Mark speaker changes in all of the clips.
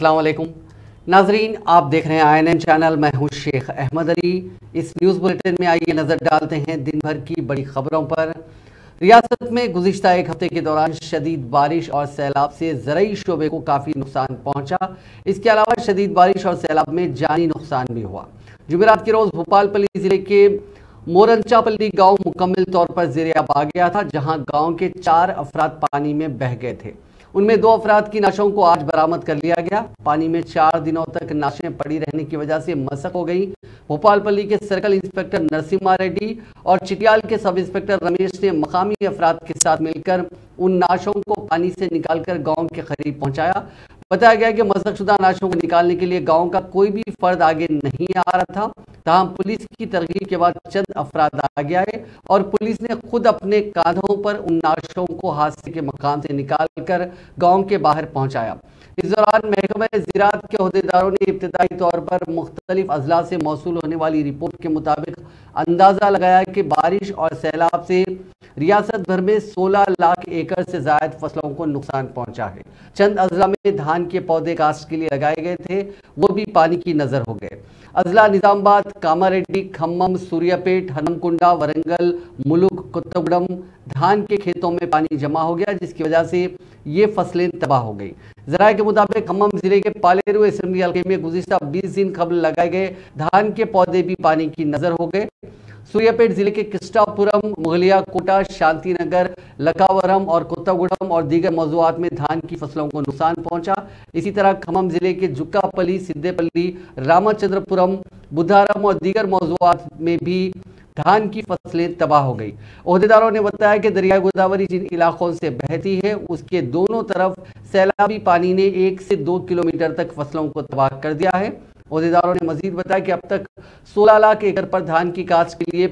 Speaker 1: अस्सलाम वालेकुम नाजरीन, आप देख रहे हैं INN चैनल। मैं हूं शेख अहमद अली। इस न्यूज़ बुलेटिन में आइए नज़र डालते हैं दिन भर की बड़ी खबरों पर। रियासत में गुज़िश्ता एक हफ्ते के दौरान शदीद बारिश और सैलाब से ज़रई शोबे को काफ़ी नुकसान पहुंचा। इसके अलावा शदीद बारिश और सैलाब में जानी नुकसान भी हुआ। जुमेरात के रोज़ भोपालपल्ली ज़िले के मोरंचापल्ली गांव मुकम्मल तौर पर ज़ेर-ए-आब आ गया था, जहां गांव के 4 अफराद पानी में बह गए थे। उनमें 2 अफराद की नाशों को आज बरामद कर लिया गया। पानी में 4 दिनों तक नाशें पड़ी रहने की वजह से मशक हो गई। भोपालपल्ली के सर्कल इंस्पेक्टर नरसिम्हा रेड्डी और चिटियाल के सब इंस्पेक्टर रमेश ने मकामी अफराद के साथ मिलकर उन नाशों को पानी से निकालकर गांव के करीब पहुंचाया। बताया गया कि मशकशुदा नाशों को निकालने के लिए गांव का कोई भी फर्द आगे नहीं आ रहा था। तमाम पुलिस की तरगीब के बाद चंद अफराद आगे आए और पुलिस ने खुद अपने कांधों पर उन नाशों को हादसे के मकाम से निकालकर गांव के बाहर पहुंचाया। इस दौरान महकमा ज़राअत के अहदेदारों ने इब्तदाई तौर पर मुख्तलिफ अजला से मौसूल होने वाली रिपोर्ट के मुताबिक अंदाज़ा लगाया कि बारिश और सैलाब से रियासत भर में 16 लाख एकड़ से ज़ायद फसलों को नुकसान पहुंचा है। चंद अजला में धान के पौधे काश्त के लिए लगाए गए थे, वो भी पानी की नज़र हो गए। अजला निजामाबाद, कामारेड्डी, खम्मम, सूर्यापेट, हनमकुंडा, वरंगल, मुलुग, कोत्तगुडम धान के खेतों में पानी जमा हो गया, जिसकी वजह से ये फसलें तबाह हो गई। ज़राए के मुताबिक खम्मम जिले के पालेरू असेंबली हल्के में गुज़िश्ता 20 दिन कबल लगाए गए धान के पौधे भी पानी की नज़र हो गए। सूर्यापेट जिले के किस्टापुरम, मुगलिया कोटा, शांतिनगर, लकावरम और कोत्तगुडम और दीगर मौज़ूआत में धान की फसलों को नुकसान पहुंचा। इसी तरह खम्मम जिले के जुक्कापल्ली, सिद्देपल्ली, रामचंद्रपुरम, बुधारम और दीगर मौज़ूआत में भी धान की फसलें तबाह हो गई। ओहदेदारों ने बताया कि दरियाई गोदावरी जिन इलाकों से बहती है, उसके दोनों तरफ सैलाबी पानी ने 1 से 2 किलोमीटर तक फसलों को तबाह कर दिया है। ओहदेदारों ने मजीद बताया कि अब तक 16 लाख एकड़ पर धान की काश्त के लिए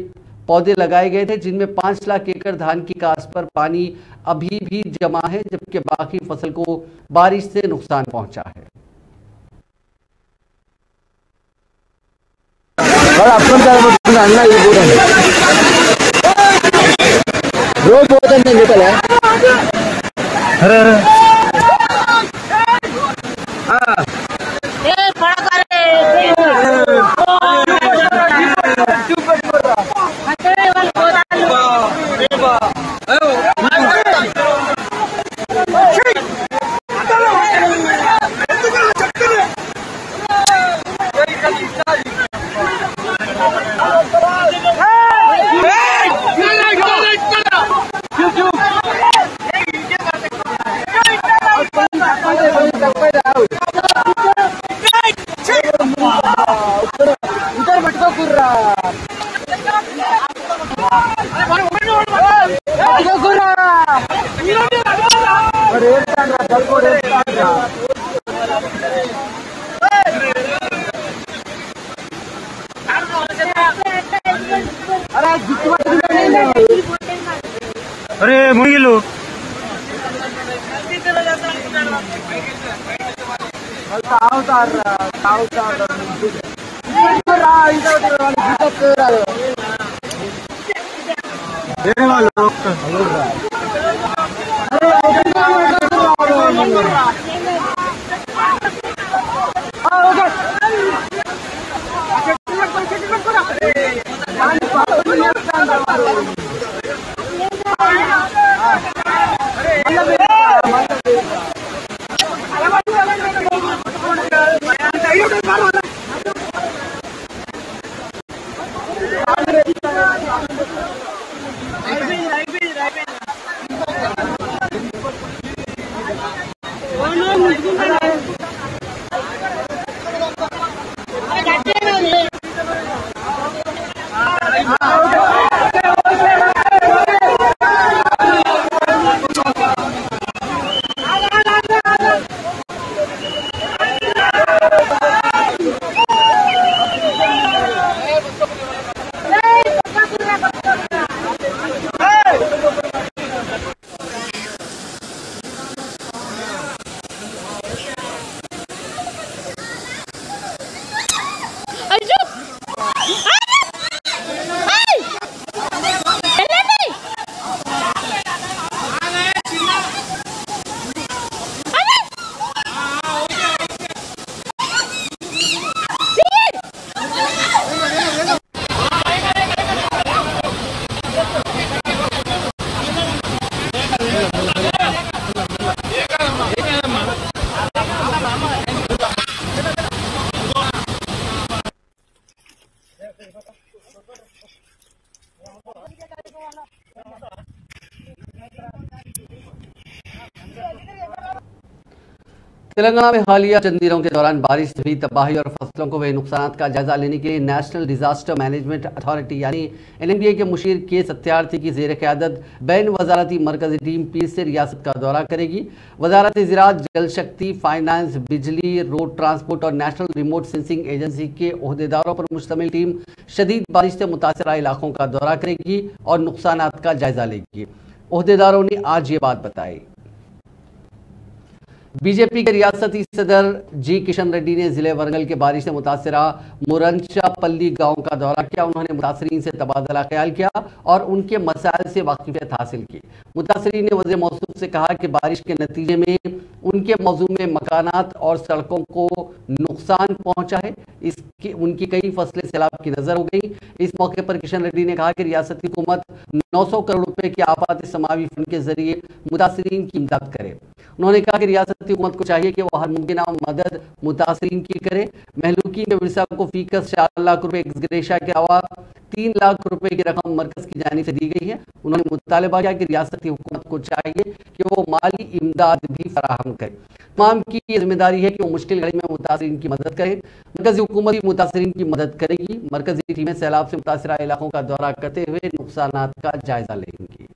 Speaker 1: पौधे लगाए गए थे, जिनमें 5 लाख एकड़ धान की काश्त पर पानी अभी भी जमा है, जबकि बाकी फसल को बारिश से नुकसान पहुंचा है।
Speaker 2: अरे मुझे
Speaker 1: तेलंगाना में हालिया चंद दिनों के दौरान बारिश हुई तबाही और फसलों को हुए नुकसान का जायजा लेने के लिए नेशनल डिजास्टर मैनेजमेंट अथॉरिटी यानी एनडीएमए के मुशीर के सत्यार्थी की जेर क़यादत बैन वजारती मरकजी टीम पीर से रियासत का दौरा करेगी। वजारत ज़राअत, जल शक्ति, फाइनेंस, बिजली, रोड ट्रांसपोर्ट और नेशनल रिमोट सेंसिंग एजेंसी के ओहदेदारों पर मुश्तमिल टीम शदीद बारिश से मुतासरा इलाकों का दौरा करेगी और नुकसान का जायजा लेगी। ओहदेदारों ने आज ये बात बताई। बीजेपी के रियासती सदर जी किशन रेड्डी ने जिले वरंगल के बारिश से मुतासरा मुरंचापल्ली गांव का दौरा किया। उन्होंने मुतासरीन से तबादला ख्याल किया और उनके मसाइल से वाकिफियत हासिल की। मुतासरीन ने वज़ीर मौसूफ से कहा कि बारिश के नतीजे में उनके मौजू में मकानात और सड़कों को नुकसान पहुंचा है। इसकी उनकी कई फसलें सैलाब की नजर हो गई। इस मौके पर किशन रेड्डी ने कहा कि रियासती हुकूमत 900 करोड़ रुपए के आपात समावी फंड के जरिए मुतासरीन की इमदाद करे। उन्होंने कहा कि रियासती हुकूमत को चाहिए कि वह हर मुमकिन मदद मुतासरीन की करे। महलूकीन के विरसा को फीकस 4 लाख रुपए एक्सग्रेशिया के अलावा 3 लाख रुपए की रकम मरकज की जानिब से दी गई है। उन्होंने मुतालबा किया कि रियासती हुकूमत को चाहिए कि वो माली इमदाद भी फराहम करे। तमाम की जिम्मेदारी है कि वो मुश्किल घड़ी में मुतासरीन की मदद करें। मरकजी हुकूमत भी मुतासरीन की मदद करेगी। मरकजी टीमें सैलाब से मुतासरा इलाकों का दौरा करते हुए नुकसानात का जायजा लेंगी।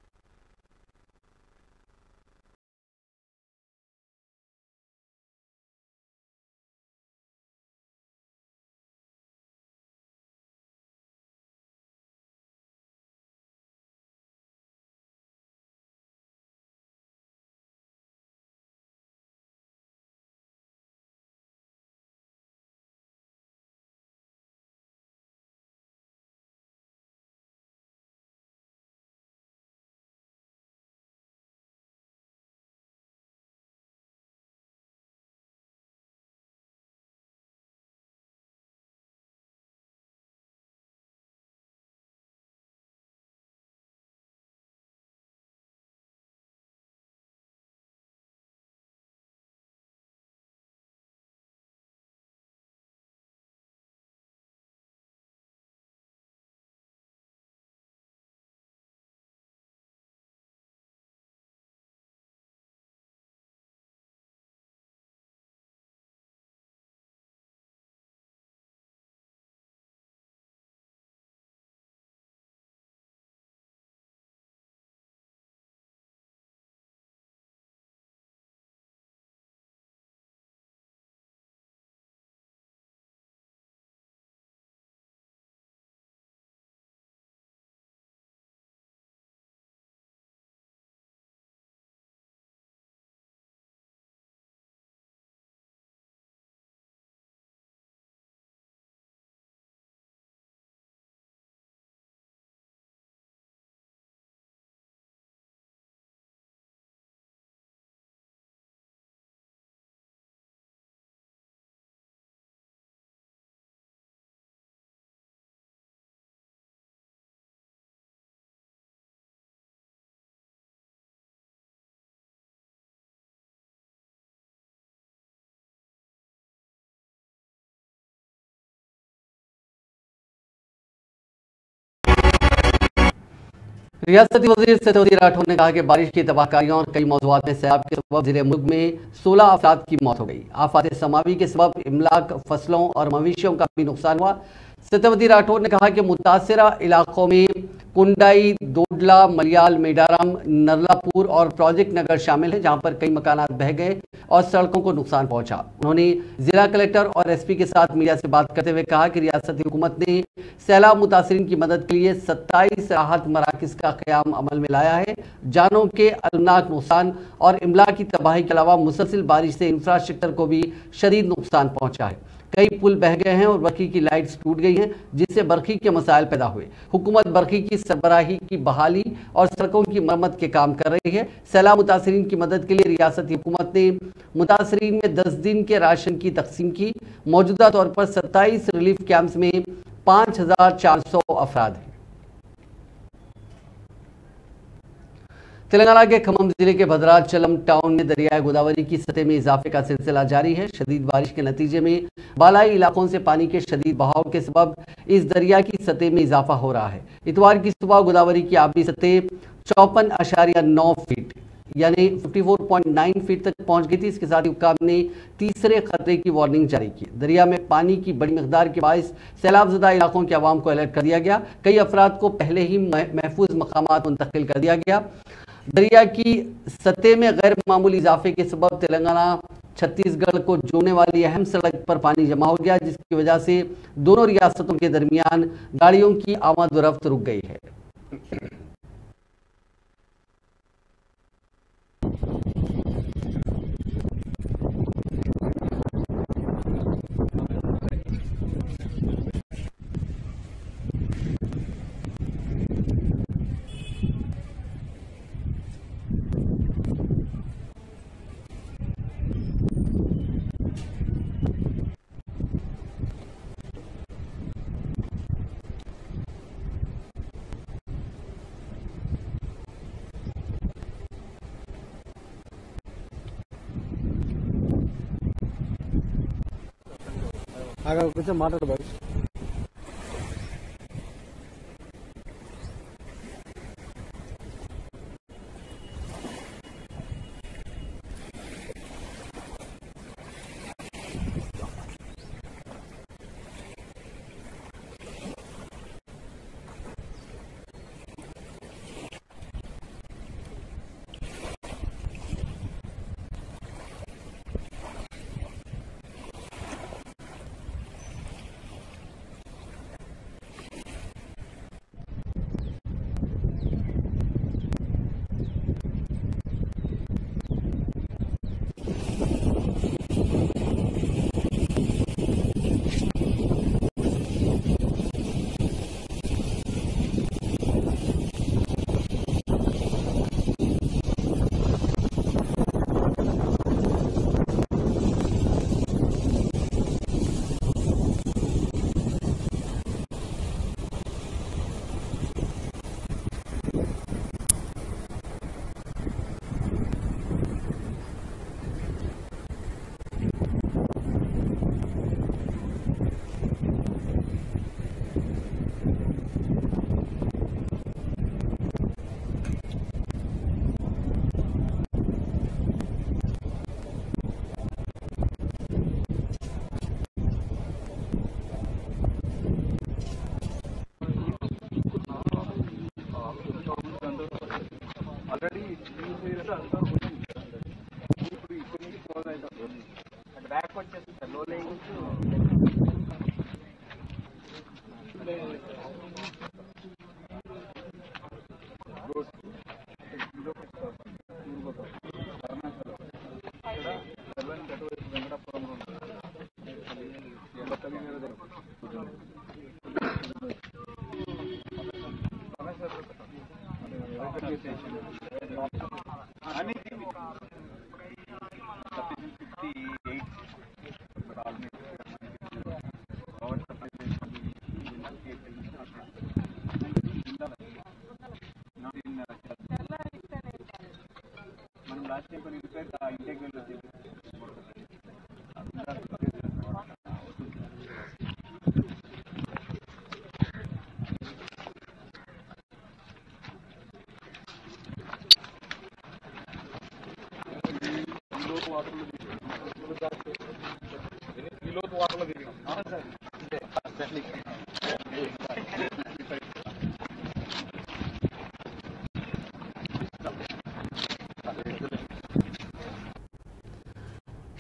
Speaker 1: रियासती वजीर सत्यवती राठौर ने कहा कि बारिश की तबाहकारियों और कई मौजूद में सैलाब के सबब जिले मुल्क में 16 अफराद की मौत हो गई। आफात समावी के सबब इमलाक, फसलों और मवेशियों का भी नुकसान हुआ। सत्यवती राठौर ने कहा कि मुतासरा इलाकों में कुंडाई, दोडला, मलियाल, मेडारम, नरलापुर और प्रोजेक्ट नगर शामिल हैं, जहां पर कई मकानात बह गए और सड़कों को नुकसान पहुंचा। उन्होंने जिला कलेक्टर और एसपी के साथ मीडिया से बात करते हुए कहा कि रियासती हुकूमत ने सैलाब मुतासरीन की मदद के लिए 27 राहत मराकज़ का क़याम अमल में लाया है। जानों के अलनाक नुकसान और इमला की तबाही के अलावा मुसलसिल बारिश से इंफ्रास्ट्रक्चर को भी शदीद नुकसान पहुंचा है। कई पुल बह गए हैं और बरखी की लाइट्स टूट गई हैं, जिससे बरखी के मसाइल पैदा हुए। हुकूमत बरखी की सरबराही की बहाली और सड़कों की मरम्मत के काम कर रही है। सैलाब मुतासरीन की मदद के लिए रियासती हुकूमत ने मुतासरीन में 10 दिन के राशन की तकसीम की। मौजूदा तौर पर 27 रिलीफ कैंप्स में 5400 अफराद हैं। तेलंगाना के खम्मम जिले के भद्राचलम टाउन में दरियाए गोदावरी की सतह में इजाफे का सिलसिला जारी है। शदीद बारिश के नतीजे में बालाई इलाकों से पानी के शदीद बहाव के सबब इस दरिया की सतह में इजाफा हो रहा है। इतवार की सुबह गोदावरी की आबी सतह 54.9 फीट यानी 54.9 फीट तक पहुंच गई थी। इसके साथ ही हुक्काम ने तीसरे खतरे की वार्निंग जारी की। दरिया में पानी की बड़ी मकदार के बायस सैलाबज़दा इलाकों के अवाम को अलर्ट कर दिया गया। कई अफराद को पहले ही महफूज मकामात मुंतकिल कर दिया गया। दरिया की सतह में गैर मामूली इजाफे के सबब तेलंगाना छत्तीसगढ़ को जोड़ने वाली अहम सड़क पर पानी जमा हो गया, जिसकी वजह से दोनों रियासतों के दरमियान गाड़ियों की आमद व रफ्त रुक गई है।
Speaker 2: అక్కడ కొంచెం మాట్లాడు బాయ్.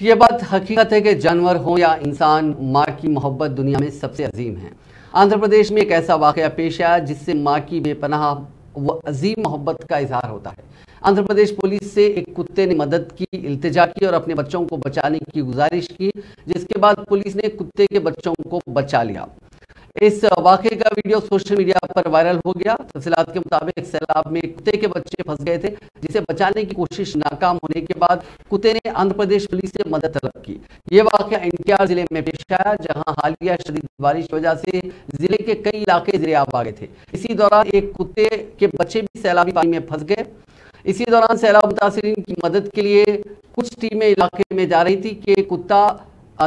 Speaker 1: ये बात हकीकत है कि जानवर हो या इंसान, माँ की मोहब्बत दुनिया में सबसे अजीम है। आंध्र प्रदेश में एक ऐसा वाक़या पेश आया जिससे माँ की बेपनाह व अजीम मोहब्बत का इजहार होता है। आंध्र प्रदेश पुलिस से एक कुत्ते ने मदद की इल्तिजा की और अपने बच्चों को बचाने की गुजारिश की, जिसके बाद पुलिस ने कुत्ते के बच्चों को बचा लिया। इस वाक़े का वीडियो सोशल मीडिया पर वायरल हो गया। तफसीलात के मुताबिक सैलाब में कुत्ते के बच्चे फंस गए थे, जिसे बचाने की कोशिश नाकाम होने के बाद कुत्ते ने आंध्र प्रदेश पुलिस से मदद तलब की। ये वाक़या एनटीआर जिले में पेश आया, जहां हालिया शदीद बारिश की वजह से जिले के कई इलाके ज़ेरे-आब आ गए थे। इसी दौरान एक कुत्ते के बच्चे भी सैलाबी पानी में फंस गए। इसी दौरान सैलाब मुतासिरीन की मदद के लिए कुछ टीमें इलाके में जा रही थी कि कुत्ता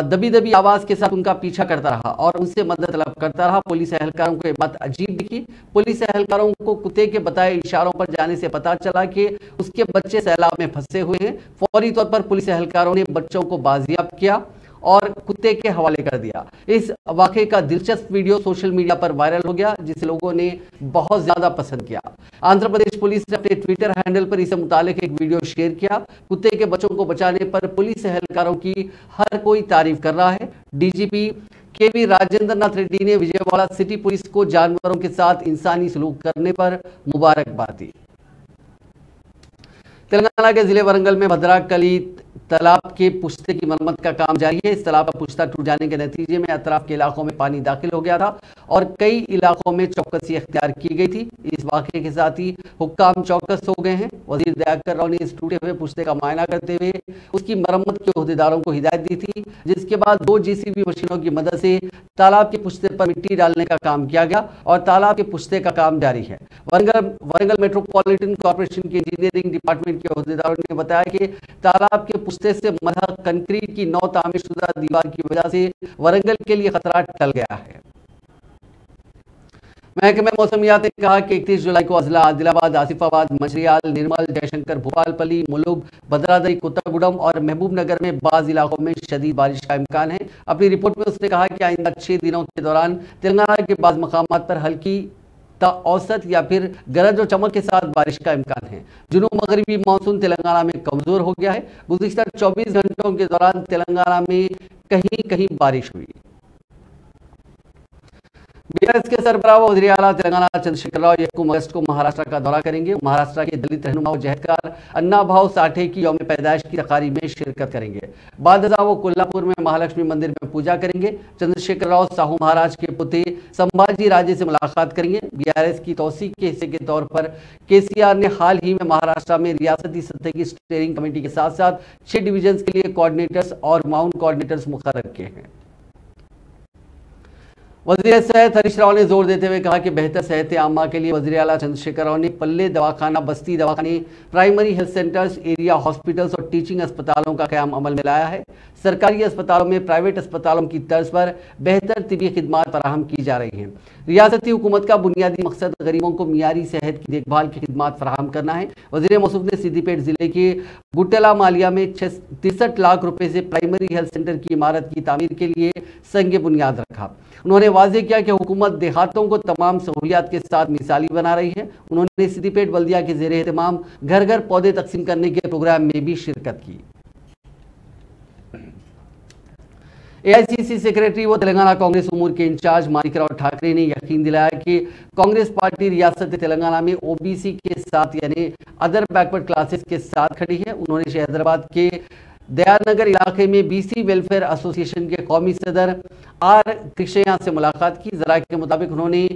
Speaker 1: दबी दबी आवाज के साथ उनका पीछा करता रहा और उनसे मदद तलब करता रहा। पुलिस एहलकारों को यह बात अजीब दिखी। पुलिस एहलकारों को कुत्ते के बताए इशारों पर जाने से पता चला कि उसके बच्चे सैलाब में फंसे हुए हैं। फौरी तौर पर पुलिस एहलकारों ने बच्चों को बाजियाब किया और कुत्ते के हवाले कर दिया। इस वाकये का दिलचस्प वीडियो सोशल मीडिया पर वायरल हो गया, जिसे लोगों ने बहुत ज्यादा पसंद किया। आंध्र प्रदेश पुलिस ने अपने ट्विटर हैंडल पर इससे मुतालिक एक वीडियो शेयर किया। कुत्ते के बच्चों को बचाने पर पुलिस एहलकारों की हर कोई तारीफ कर रहा है। डीजीपी केवी राजेंद्र नाथ रेड्डी ने विजयवाड़ा सिटी पुलिस को जानवरों के साथ इंसानी सलूक करने पर मुबारकबाद दी। तेलंगाना के जिले वरंगल में भद्राकली तालाब के पुश्ते की मरम्मत का काम जारी है। इस तालाब का पुश्ता टूट जाने के नतीजे में अतराफ के इलाकों में पानी दाखिल हो गया था और कई इलाकों में चौकसी अख्तियार की गई थी। इस वाकये के साथ ही हुक्काम चौकस हो गए हैं। वजीर दयाकर राव ने इस टूटे हुए पुश्ते का मुआयना करते हुए उसकी मरम्मत के ओहदेदारों को हिदायत दी थी, जिसके बाद 2 जेसीबी मशीनों की मदद से तालाब के पुश्ते पर मिट्टी डालने का काम किया गया और तालाब के पुश्ते का काम जारी है। वरंगल मेट्रोपॉलिटन कॉर्पोरेशन के इंजीनियरिंग डिपार्टमेंट के ओहदेदारों ने बताया कि तालाब के पुश्ते से मलह कंक्रीट की 9 तामीरशुदा दीवार की वजह से वरंगल के लिए खतरा टल गया है। महकमे मौसमियात ने कहा कि 31 जुलाई को अजला, आदिलाबाद, आसिफाबाद, मंचिरियाल, निर्मल, जयशंकर, भोपालपल्ली, मुलुगु, भद्रादरी, कोत्तागुडम और महबूब नगर में बाज इलाकों में शदीद बारिश का इम्कान है। अपनी रिपोर्ट में उसने कहा कि आइंदा 6 दिनों के दौरान तेलंगाना के बाज मकामात पर हल्की औसत या फिर गरज और चमक के साथ बारिश का इम्कान है। जुनूब मगरबी मानसून तेलंगाना में कमजोर हो गया है। गुज़िश्ता 24 घंटों के दौरान तेलंगाना में कहीं कहीं बारिश हुई। बीआरएस के सरबराह वज़ीर आला तेलंगाना चंद्रशेखर राव 1 अगस्त को महाराष्ट्र का दौरा करेंगे। महाराष्ट्र के दलित रहनुमा और जहदकार अन्ना भाऊ साठे की यौम पैदाइश की तकारीब में शिरकत करेंगे। बाद वो कोल्हापुर में महालक्ष्मी मंदिर में पूजा करेंगे। चंद्रशेखर राव साहू महाराज के पुत्र संभाजी राजे से मुलाकात करेंगे। बीआरएस की तौसीक के हिस्से के तौर पर केसीआर ने हाल ही में महाराष्ट्र में रियासती सतह की स्टीयरिंग कमेटी के साथ साथ 6 डिवीजन के लिए कोऑर्डिनेटर्स और माउंट कोऑर्डिनेटर्स मुकर्रर किए हैं। वज़ीर सेहत हरीश राव ने जोर देते हुए कहा कि बेहतर सेहत आमा के लिए वज़ीर आला चंद्रशेखर राव ने पल्ले दवाखाना, बस्ती दवाखाने, primary health centres, area hospitals और टीचिंग अस्पतालों का क़याम अमल में लाया है। सरकारी अस्पतालों में प्राइवेट अस्पतालों की तर्ज पर बेहतर तिबी खिदमात फराहम की जा रही हैं। रियासती हुकूमत का बुनियादी मकसद गरीबों को मियारी सेहत की देखभाल की खिदमात फराहम करना है। वज़ीर मौसूफ ने सिद्दीपेट जिले के गुट्टला मालिया में 63 लाख रुपए से प्राइमरी हेल्थ सेंटर की इमारत की तामीर के लिए संग बुनियाद रखा। उन्होंने वाज़ेह किया कि हुकूमत देहातों को तमाम सहूलियात के साथ मिसाली बना रही है। उन्होंने सिद्दीपेट बल्दिया के ज़ेरे एहतमाम घर घर पौधे तकसीम करने के प्रोग्राम में भी शिरकत की। एआईसीसी सेक्रेटरी व तेलंगाना कांग्रेस उमूर के इंचार्ज माणिकराव ठाकरे ने यकीन दिलाया कि कांग्रेस पार्टी रियासत तेलंगाना में ओबीसी के साथ यानी अदर बैकवर्ड क्लासेस के साथ खड़ी है। उन्होंने हैदराबाद के दयानगर इलाके में बीसी वेलफेयर एसोसिएशन के कौमी सदर आर कृष्णया से मुलाकात की। जरा के मुताबिक उन्होंने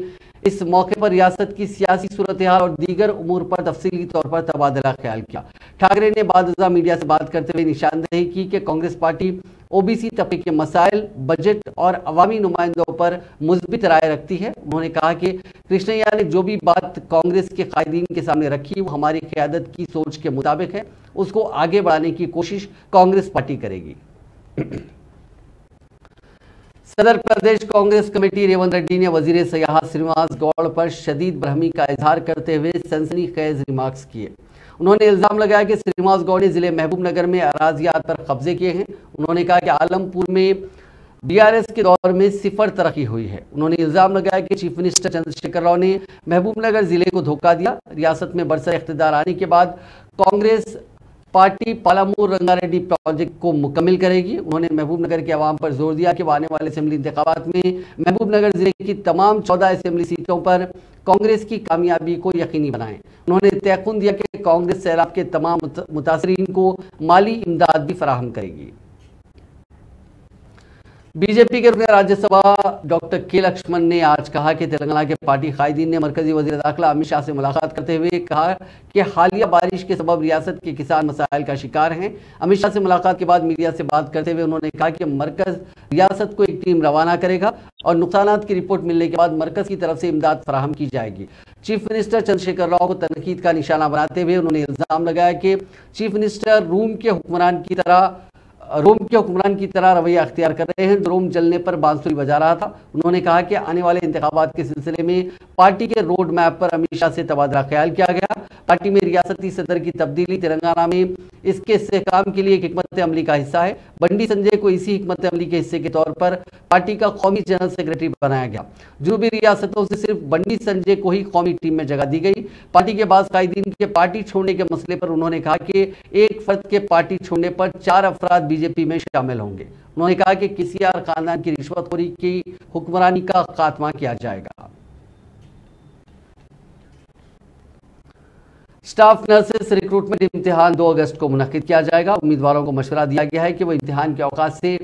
Speaker 1: इस मौके पर रियासत की सियासी सूरत हाल और दीगर उमूर पर तफसीली तौर पर तबादला ख्याल किया। ठाकरे ने बादशाह मीडिया से बात करते हुए निशानदेही की कि कांग्रेस पार्टी ओबीसी तबके के मसाइल, बजट और अवामी नुमाइंदों पर मुस्बित राय रखती है। उन्होंने कहा कि कृष्णया ने जो भी बात कांग्रेस के कायदीन के सामने रखी वो हमारी क़यादत की सोच के मुताबिक है। उसको आगे बढ़ाने की कोशिश कांग्रेस पार्टी करेगी। सदर प्रदेश कांग्रेस कमेटी रेवंत रेड्डी ने वजीर सयाहत श्रीनिवास गौड़ पर शदीद बरहमी का इजहार करते हुए सनसनीखेज रिमार्क्स किए। उन्होंने इल्जाम लगाया कि श्रीनिवास गौड़ ने जिले महबूब नगर में अराजियात पर कब्जे किए हैं। उन्होंने कहा कि आलमपुर में बीआरएस के दौर में सिफर तरक्की हुई है। उन्होंने इल्जाम लगाया कि चीफ मिनिस्टर चंद्रशेखर राव ने महबूब नगर जिले को धोखा दिया। रियासत में बरसर इख्तिदार आने के बाद कांग्रेस पार्टी पालामूर रंगारेड्डी प्रोजेक्ट को मुकम्मिल करेगी। उन्होंने महबूब नगर के अवाम पर जोर दिया कि वो आने वाले असेंबली इंतखाबात में महबूब नगर जिले की तमाम 14 असेंबली सीटों पर कांग्रेस की कामयाबी को यकीनी बनाएं। उन्होंने तयक़ुन दिया कि कांग्रेस सैलाब के तमाम मुतासरीन को माली इमदाद भी फराहम करेगी। बीजेपी के रुकन राज्यसभा डॉक्टर के लक्ष्मण ने आज कहा कि तेलंगाना के पार्टी कायदीन ने मरकजी वजीर दाखिला अमित शाह से मुलाकात करते हुए कहा कि हालिया बारिश के सबब रियासत के किसान मसाइल का शिकार हैं। अमित शाह से मुलाकात के बाद मीडिया से बात करते हुए उन्होंने कहा कि मरकज रियासत को एक टीम रवाना करेगा और नुकसानात की रिपोर्ट मिलने के बाद मरकज की तरफ से इमदाद फराहम की जाएगी। चीफ मिनिस्टर चंद्रशेखर राव को तनकीद का निशाना बनाते हुए उन्होंने इल्जाम लगाया कि चीफ मिनिस्टर रूम के हुक्मरान की तरह रोम के हुक्मरान की तरह रवैया अख्तियार कर रहे हैं, जो रोम जलने पर बांसुरी बजा रहा था। उन्होंने कहा कि आने वाले इंतखाबात के सिलसिले में पार्टी के रोड मैप पर अमित शाह से तबादला ख्याल किया गया। पार्टी में रियासती सदर की तब्दीली तेलंगाना में इसके इस्तेहकाम के लिए एक हिकमत अमली का हिस्सा है। बंडी संजय को इसी हिकमत अमली के हिस्से के तौर पर पार्टी का कौमी जनरल सेक्रेटरी बनाया गया। जनूबी रियासतों से सिर्फ बंडी संजय को ही कौमी टीम में जगह दी गई। पार्टी के बाज़ कायदीन के पार्टी छोड़ने के मसले पर उन्होंने कहा कि एक फर्द के पार्टी छोड़ने पर 4 अफराद बीजेपी में शामिल होंगे। उन्होंने कहा कि केसीआर खानदान की रिश्वतखोरी की हुक्मरानी का खात्मा किया जाएगा। स्टाफ नर्सेस रिक्रूटमेंट इम्तिहान 2 अगस्त को मुनक्किद किया जाएगा। उम्मीदवारों को मशवरा दिया गया है कि वो इम्तिहान के औकात से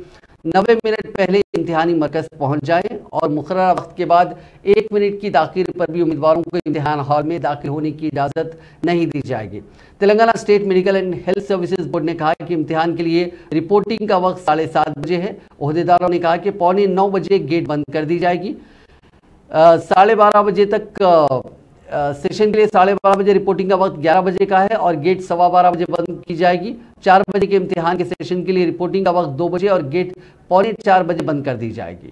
Speaker 1: 90 मिनट पहले इम्तिहानी मरकज पहुंच जाएं और मुकर्रर वक्त के बाद 1 मिनट की ताख़ीर पर भी उम्मीदवारों को इम्तिहान हॉल में दाखिल होने की इजाज़त नहीं दी जाएगी। Telangana state medical and health services board ने कहा कि इम्तिहान के लिए रिपोर्टिंग का वक्त 7:30 बजे है। ओहदेदारों ने कहा कि 8:45 बजे गेट बंद कर दी जाएगी। 12:30 बजे तक सेशन के लिए 12:30 बजे, रिपोर्टिंग का वक्त 11 बजे का है और गेट 12:15 बजे बंद की जाएगी। 4 बजे के इम्तिहान के सेशन के लिए रिपोर्टिंग का वक्त 2 बजे और गेट 3:45 बजे बंद कर दी जाएगी।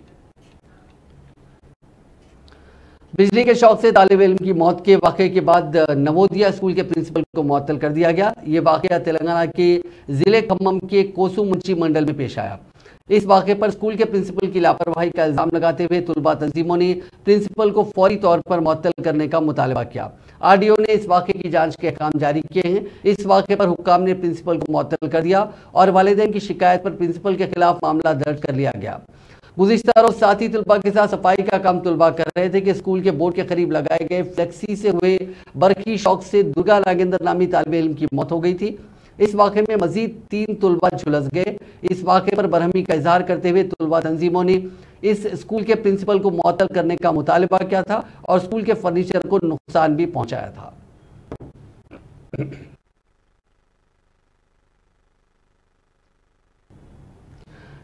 Speaker 1: बिजली के शौक से तालिब इल्म की मौत के वाक़े के बाद नवोदया स्कूल के प्रिंसिपल को मुअत्तल कर दिया गया। ये वाक़या तेलंगाना के ज़िले खम्मम के कोसू मुंशी मंडल में पेश आया। इस वाक़े पर स्कूल के प्रिंसिपल की लापरवाही का इल्ज़ाम लगाते हुए तुलबा तंजीमों ने प्रिंसिपल को फौरी तौर पर मुअत्तल करने का मुतालबा किया। आरडीओ ने इस वाक़े की जांच के अहकाम जारी किए हैं। इस वाक़े पर हुक्काम ने प्रिंसिपल को मुअत्तल कर दिया और वालिदैन की शिकायत पर प्रिंसिपल के खिलाफ मामला दर्ज कर लिया गया। गुज़िश्ता रोज़ साथी तुलबा के साथ सफाई का काम तुलबा कर रहे थे कि स्कूल के बोर्ड के करीब लगाए गए फ्लेक्सी से हुए बरखी शौक से दुर्गा नागेंद्र नामी तालिब इल्म की मौत हो गई थी। इस वाक़े में मजीद 3 तुलबा झुलस गए। इस वाक़े पर बरहमी का इजहार करते हुए तुलबा तंजीमों ने इस स्कूल के प्रिंसिपल को मुअत्तल करने का मुतालबा किया था और स्कूल के फर्नीचर को नुकसान भी पहुंचाया था।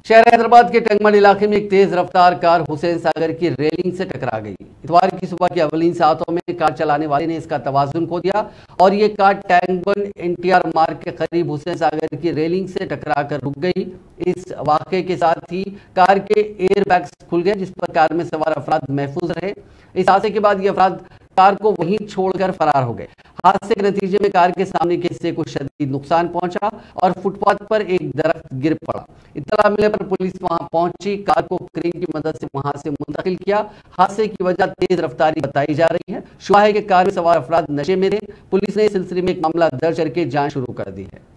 Speaker 1: शहर हैदराबाद के टंगमंड इलाके में एक तेज रफ्तार कार हुसैन सागर की रेलिंग से टकरा गई। इतवार की सुबह की अवलीन सातों में कार चलाने वाले ने इसका तवाजुन खो दिया और ये कार टैंगबंड एनटीआर मार्ग के करीब हुसैन सागर की रेलिंग से टकरा कर रुक गई। इस वाक़े के साथ ही कार के एयर बैग्स खुल गए, जिस पर कार में सवार अफराद महफूज रहे। इस हादसे के बाद ये अफराद कार को वहीं छोड़कर फरार हो गए। हादसे के नतीजे में कार के सामने के हिस्से को शदीद नुकसान पहुंचा और फुटपाथ पर एक दरख्त गिर पड़ा। इत्तला मिलने पर पुलिस वहां पहुंची, कार को क्रेन की मदद से वहां से मुंतकिल किया। हादसे की वजह तेज रफ्तारी बताई जा रही है। शुबा है कि कार में सवार अफराद नशे में थे। पुलिस ने इस सिलसिले में एक मामला दर्ज करके जांच शुरू कर दी है।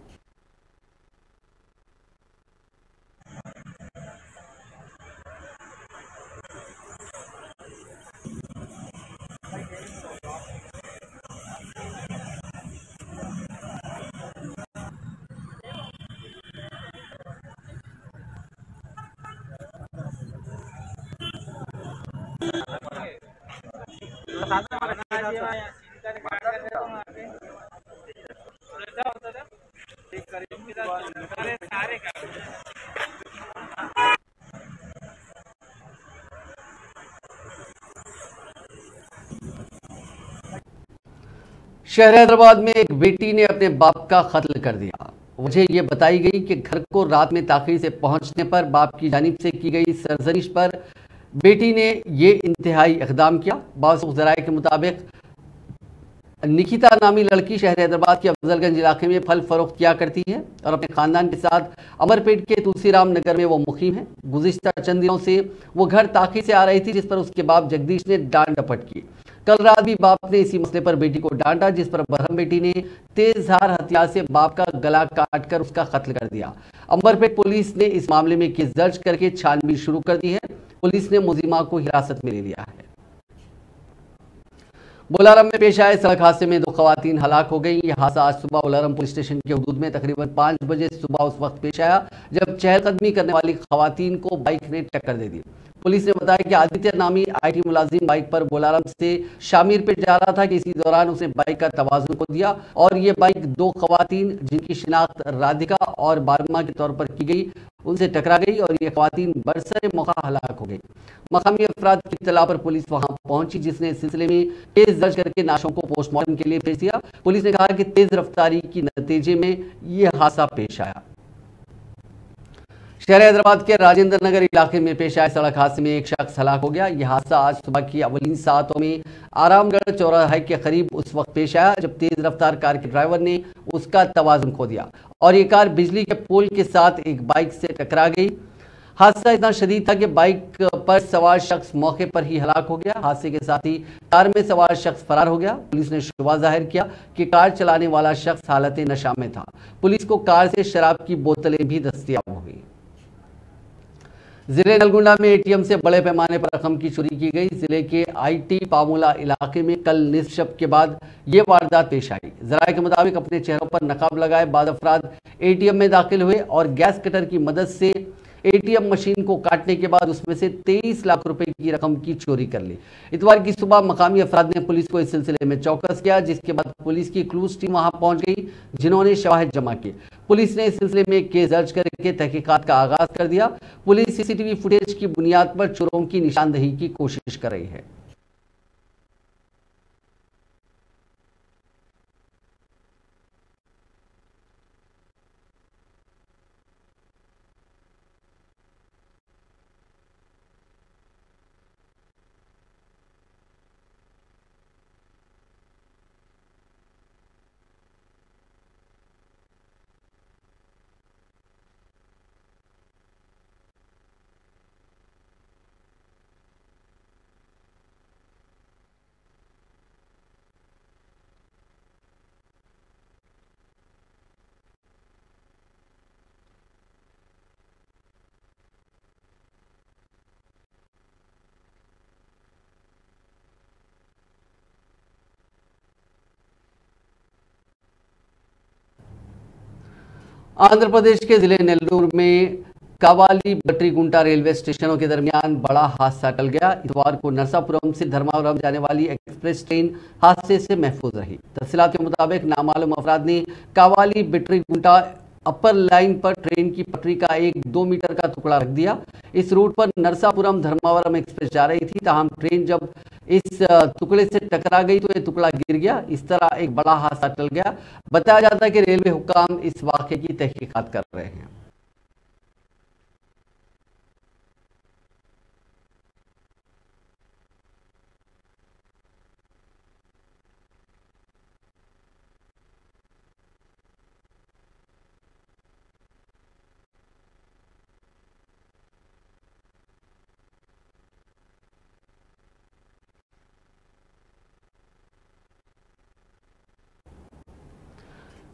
Speaker 1: शहर हैदराबाद में एक बेटी ने अपने बाप का कत्ल कर दिया। वजह यह बताई गई कि घर को रात में ताख़ीर से पहुंचने पर बाप की जानिब से की गई सरजनिश पर बेटी ने ये इंतहाई इक़दाम किया। बावसूख ज़राए के मुताबिक निकिता नामी लड़की शहर हैदराबाद के अफजलगंज इलाके में फल फरोख्त किया करती है और अपने खानदान के साथ अमरपेट के तुलसीराम नगर में वो मुकीम है। गुज़िश्ता चंद दिनों से वो घर ताक़ीर से आ रही थी, जिस पर उसके बाप जगदीश ने डांट डपट की। कल रात भी बाप ने इसी मसले पर बेटी को डांटा, जिस पर बरहम बेटी ने तेजधार हथियार से बाप का गला काट कर उसका कत्ल कर दिया। अंबरपेट पुलिस ने इस मामले में केस दर्ज करके छानबीन शुरू कर दी है। पुलिस ने मुलजिमा को हिरासत में ले लिया है। बोलारम में पेश आए सड़क हादसे में 2 खवातीन हलाक हो गई। यह हादसा आज सुबह बोलारम पुलिस स्टेशन के हदूद में तकरीबन 5 बजे सुबह उस वक्त पेश आया जब चहलकदमी करने वाली खवातीन को बाइक ने टक्कर दे दी। पुलिस ने बताया कि आदित्य नामी आईटी मुलाजिम बाइक पर बोलारम से शामीरपेट जा रहा था कि इसी दौरान उसने बाइक का तवाज़ुन खो दिया और ये बाइक 2 खवातीन जिनकी शिनाख्त राधिका और बारमा के तौर पर की गई उनसे टकरा गई और ये खवातीन बरसरे मौका हलाक हो गई। मकामी अफराद की इत्तला पर पुलिस वहां पहुंची, जिसने इस सिलसिले में केस दर्ज करके लाशों को पोस्टमार्टम के लिए भेज दिया। पुलिस ने कहा कि तेज रफ्तारी की नतीजे में यह हादसा पेश आया। शहर हैदराबाद के राजेंद्र नगर इलाके में पेश आए सड़क हादसे में एक शख्स हलाक हो गया। यह हादसा आज सुबह की अवलीन सातों में आरामगढ़ चौराहे के करीब उस वक्त पेश आया जब तेज रफ्तार कार के ड्राइवर ने उसका तवाजुन खो दिया और ये कार बिजली के पोल के साथ एक बाइक से टकरा गई। हादसा इतना शदीद था कि बाइक पर सवार शख्स मौके पर ही हलाक हो गया। हादसे के साथ ही कार में सवार शख्स फरार हो गया। पुलिस ने शुबा जाहिर किया कि कार चलाने वाला शख्स हालत नशा में था। पुलिस को कार से शराब की बोतलें भी दस्तयाब हो गई। जिले नलगुंडा में एटीएम से बड़े पैमाने पर रकम की चोरी की गई। जिले के आईटी पामुला इलाके में कल निशब के बाद ये वारदात पेश आई। जराये के मुताबिक अपने चेहरों पर नकाब लगाए बाद अफराद एटीएम में दाखिल हुए और गैस कटर की मदद से एटीएम मशीन को काटने के बाद उसमें से 23 लाख रुपए की रकम की चोरी कर ली। इतवार की सुबह मकामी अफराद ने पुलिस को इस सिलसिले में चौकस किया, जिसके बाद पुलिस की क्लूज टीम वहां पहुंच गई, जिन्होंने शवाहिद जमा किए। पुलिस ने इस सिलसिले में केस दर्ज करके तहकीकात का आगाज कर दिया। पुलिस सीसीटीवी फुटेज की बुनियाद पर चोरों की निशानदेही की कोशिश कर रही है। आंध्र प्रदेश के जिले नेल्लूर में कावाली बट्रीगुंटा रेलवे स्टेशनों के दरमियान बड़ा हादसा टल गया। इतवार को नरसापुरम से धर्मावरम जाने वाली एक्सप्रेस ट्रेन हादसे से महफूज रही। तफसीलात के मुताबिक नामालूम अफराद ने कावाली बट्रीगुंटा अपर लाइन पर ट्रेन की पटरी का एक 2 मीटर का टुकड़ा रख दिया। इस रूट पर नरसापुरम धर्मावरम एक्सप्रेस जा रही थी, ताहम ट्रेन जब इस टुकड़े से टकरा गई तो ये टुकड़ा गिर गया। इस तरह एक बड़ा हादसा टल गया। बताया जाता है कि रेलवे हुक्काम इस वाक़े की तहकीकात कर रहे हैं।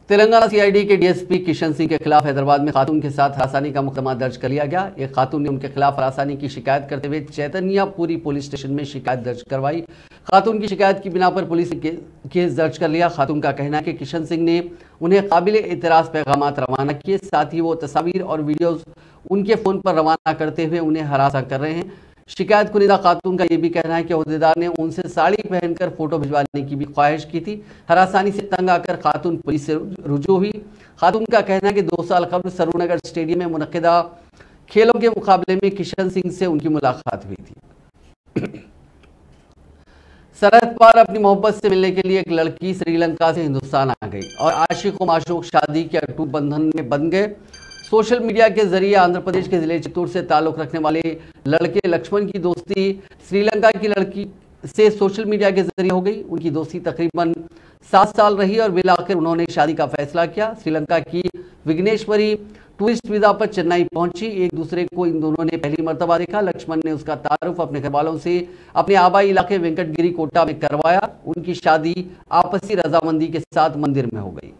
Speaker 1: तेलंगाना सीआईडी के डीएसपी किशन सिंह के खिलाफ हैदराबाद में खातून के साथ हरासानी का मुकदमा दर्ज कर लिया गया। एक खातून ने उनके खिलाफ हरासानी की शिकायत करते हुए चैतन्यपुरी पुलिस स्टेशन में शिकायत दर्ज करवाई। खातून की शिकायत की बिना पर पुलिस ने केस दर्ज कर लिया। खातून का कहना है कि किशन सिंह ने उन्हें काबिल एतराज़ पैगामात रवाना किए, साथ ही वो तस्वीर और वीडियोज उनके फ़ोन पर रवाना करते हुए उन्हें हरासा कर रहे हैं। शिकायत कुनिदा खातून का यह भी कहना है कि ओहदेदार ने उनसे साड़ी पहनकर फोटो भिजवाने की भी ख्वाहिश की थी। हरासानी से तंग आकर खातून पुलिस से रुजू हुई। खातून का कहना है कि 2 साल कबल सरूनगर स्टेडियम में मुनक्किदा खेलों के मुकाबले में किशन सिंह से उनकी मुलाकात हुई थी। सरहद पार अपनी मोहब्बत से मिलने के लिए एक लड़की श्रीलंका से हिंदुस्तान आ गई और आशिक व माशूक शादी के अटूट बंधन में बंध गए। सोशल मीडिया के जरिए आंध्र प्रदेश के जिले चित्तूर से ताल्लुक रखने वाले लड़के लक्ष्मण की दोस्ती श्रीलंका की लड़की से सोशल मीडिया के जरिए हो गई। उनकी दोस्ती तकरीबन 7 साल रही और बिल आखिर उन्होंने शादी का फैसला किया। श्रीलंका की विघ्नेश्वरी टूरिस्ट वीजा पर चेन्नई पहुंची। एक दूसरे को इन दोनों ने पहली मर्तबा देखा। लक्ष्मण ने उसका तारुफ अपने घर वालों से अपने आबाई इलाके वेंकटगिरी कोटा में करवाया। उनकी शादी आपसी रजामंदी के साथ मंदिर में हो गई।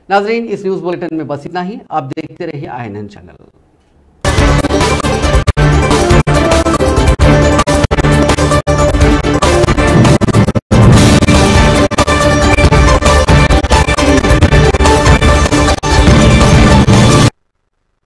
Speaker 1: नाजरीन, इस न्यूज़ बुलेटिन में बस इतना ही। आप देखते रहिए INN चैनल।